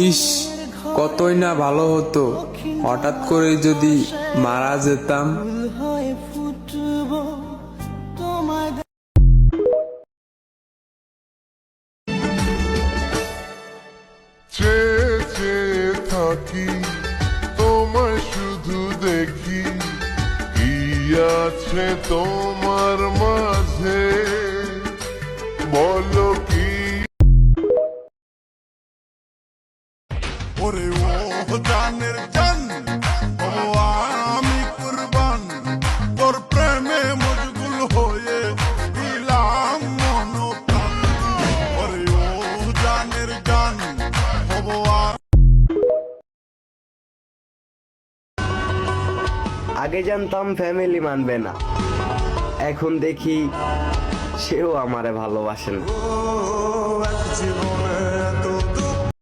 ইস, কতই না ভালো হতো হঠাৎ করে যদি মারা যেতাম। চেয়ে চেয়ে থাকি তোমায় শুধু দেখি, কি আছে তোমার মাঝে বলো কি। ওরে ও জানের জান, ও আমি কুরবান, তোর প্রেমে মশগুল হয়ে দিলাম মন প্রাণ। ওরে ও জানের জান, আগে জানতাম ফ্যামিলি মানবে না, এখন দেখি সেও আমারে ভালোবাসে না।